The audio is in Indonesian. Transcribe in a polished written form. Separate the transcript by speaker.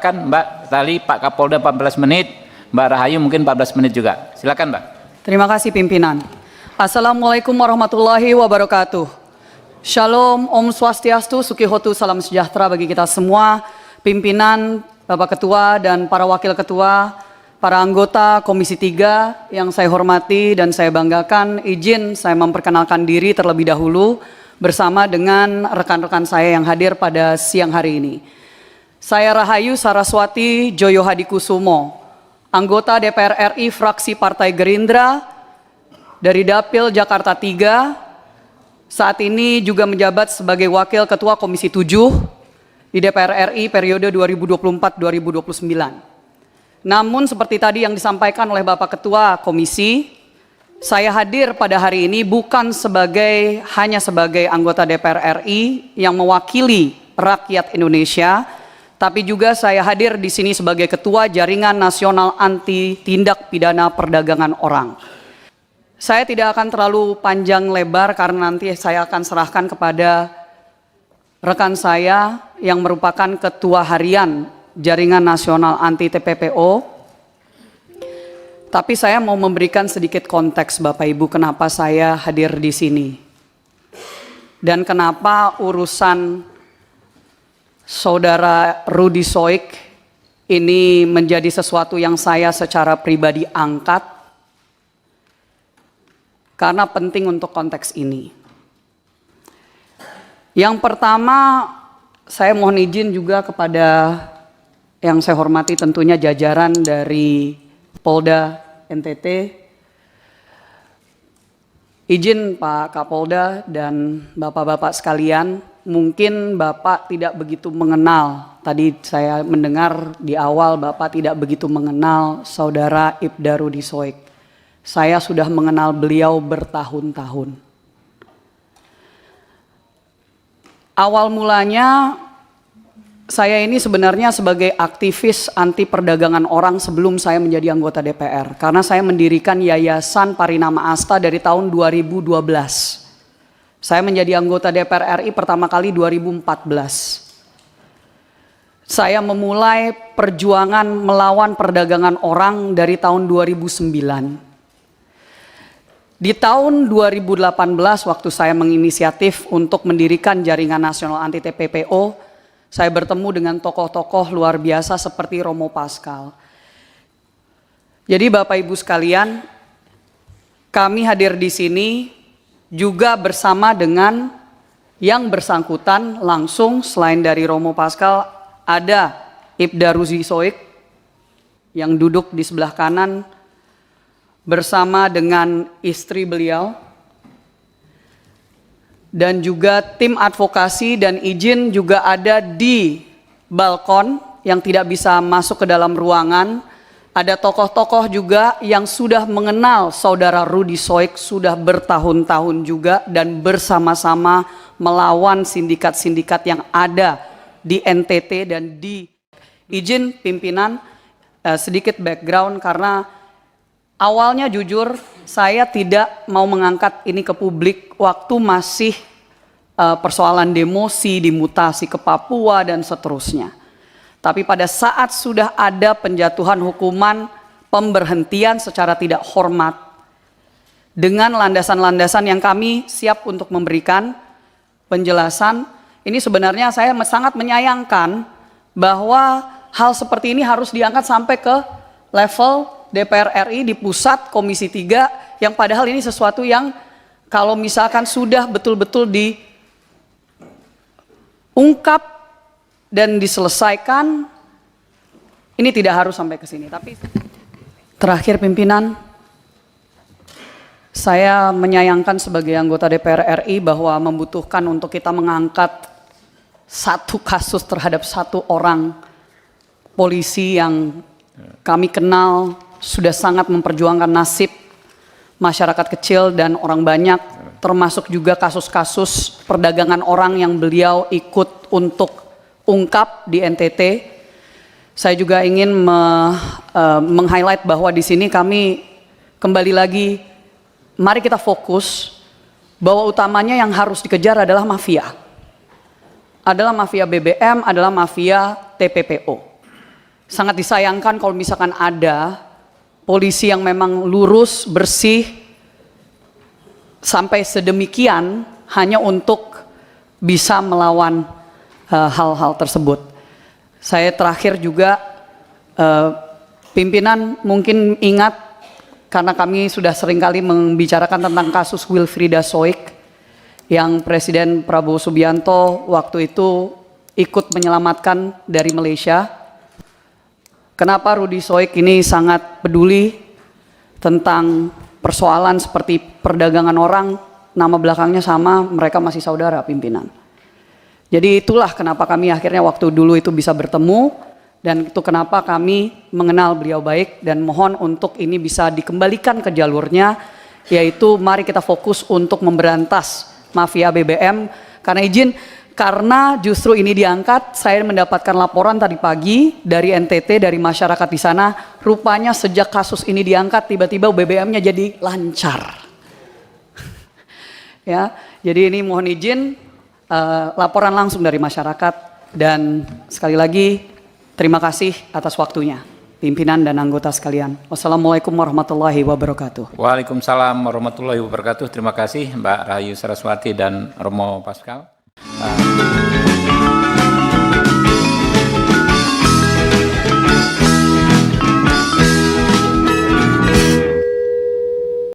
Speaker 1: Silakan Mbak Tali, Pak Kapolda 14 menit, Mbak Rahayu mungkin 14 menit juga. Silakan Mbak.
Speaker 2: Terima kasih pimpinan. Assalamualaikum warahmatullahi wabarakatuh. Shalom, Om Swastiastu, Sukihotu, salam sejahtera bagi kita semua, pimpinan, Bapak Ketua dan para Wakil Ketua, para anggota Komisi 3 yang saya hormati dan saya banggakan. Izin saya memperkenalkan diri terlebih dahulu bersama dengan rekan-rekan saya yang hadir pada siang hari ini. Saya Rahayu Saraswati Joyo Hadikusumo, anggota DPR RI fraksi Partai Gerindra dari Dapil Jakarta 3, saat ini juga menjabat sebagai Wakil Ketua Komisi 7 di DPR RI periode 2024-2029. Namun seperti tadi yang disampaikan oleh Bapak Ketua Komisi, saya hadir pada hari ini bukan hanya sebagai anggota DPR RI yang mewakili rakyat Indonesia, tapi juga saya hadir di sini sebagai Ketua Jaringan Nasional Anti Tindak Pidana Perdagangan Orang. Saya tidak akan terlalu panjang lebar karena nanti saya akan serahkan kepada rekan saya yang merupakan Ketua Harian Jaringan Nasional Anti TPPO. Tapi saya mau memberikan sedikit konteks Bapak Ibu kenapa saya hadir di sini. Dan kenapa urusan Saudara Rudy Soik ini menjadi sesuatu yang saya secara pribadi angkat. Karena penting untuk konteks ini. Yang pertama, saya mohon izin juga kepada yang saya hormati tentunya jajaran dari Polda NTT. Izin Pak Kapolda dan Bapak-Bapak sekalian, mungkin Bapak tidak begitu mengenal. Tadi saya mendengar di awal Bapak tidak begitu mengenal Saudara Ibda Rudy Soik. Saya sudah mengenal beliau bertahun-tahun. Awal mulanya saya ini sebenarnya sebagai aktivis anti perdagangan orang sebelum saya menjadi anggota DPR. Karena saya mendirikan Yayasan Parinama Asta dari tahun 2012. Saya menjadi anggota DPR RI pertama kali 2014. Saya memulai perjuangan melawan perdagangan orang dari tahun 2009. Di tahun 2018 waktu saya menginisiatif untuk mendirikan Jaringan Nasional Anti TPPO, saya bertemu dengan tokoh-tokoh luar biasa seperti Romo Pascal. Jadi Bapak Ibu sekalian, kami hadir di sini juga bersama dengan yang bersangkutan langsung. Selain dari Romo Pascal, ada Ibda Rudy Soik yang duduk di sebelah kanan bersama dengan istri beliau, dan juga tim advokasi dan izin juga ada di balkon yang tidak bisa masuk ke dalam ruangan. Ada tokoh-tokoh juga yang sudah mengenal Saudara Rudy Soik sudah bertahun-tahun juga dan bersama-sama melawan sindikat-sindikat yang ada di NTT dan di izin pimpinan sedikit background karena awalnya jujur saya tidak mau mengangkat ini ke publik waktu masih persoalan demosi, dimutasi ke Papua dan seterusnya. Tapi pada saat sudah ada penjatuhan hukuman pemberhentian secara tidak hormat dengan landasan-landasan yang kami siap untuk memberikan penjelasan, ini sebenarnya saya sangat menyayangkan bahwa hal seperti ini harus diangkat sampai ke level DPR RI di pusat Komisi 3 yang padahal ini sesuatu yang kalau misalkan sudah betul-betul diungkap dan diselesaikan, ini tidak harus sampai ke sini. Tapi terakhir pimpinan, saya menyayangkan sebagai anggota DPR RI bahwa membutuhkan untuk kita mengangkat satu kasus terhadap satu orang polisi yang kami kenal sudah sangat memperjuangkan nasib masyarakat kecil dan orang banyak, termasuk juga kasus-kasus perdagangan orang yang beliau ikut untuk ungkap di NTT. Saya juga ingin meng-highlight bahwa di sini kami kembali lagi, mari kita fokus bahwa utamanya yang harus dikejar adalah mafia. Adalah mafia BBM, adalah mafia TPPO. sangat disayangkan kalau misalkan ada polisi yang memang lurus, bersih, sampai sedemikian hanya untuk bisa melawan hal-hal tersebut. Saya terakhir juga, pimpinan mungkin ingat, karena kami sudah seringkali membicarakan tentang kasus Wilfrieda Soik, yang Presiden Prabowo Subianto waktu itu ikut menyelamatkan dari Malaysia. Kenapa Rudy Soik ini sangat peduli tentang persoalan seperti perdagangan orang, nama belakangnya sama, mereka masih saudara pimpinan. Jadi itulah kenapa kami akhirnya waktu dulu itu bisa bertemu, dan itu kenapa kami mengenal beliau baik, dan mohon untuk ini bisa dikembalikan ke jalurnya, yaitu mari kita fokus untuk memberantas mafia BBM. Karena justru ini diangkat, saya mendapatkan laporan tadi pagi dari NTT, dari masyarakat di sana, rupanya sejak kasus ini diangkat tiba-tiba BBM-nya jadi lancar. Ya, jadi ini mohon izin laporan langsung dari masyarakat, dan sekali lagi terima kasih atas waktunya pimpinan dan anggota sekalian. Wassalamualaikum warahmatullahi wabarakatuh.
Speaker 1: Waalaikumsalam warahmatullahi wabarakatuh. Terima kasih Mbak Rahayu Saraswati dan Romo Pascal.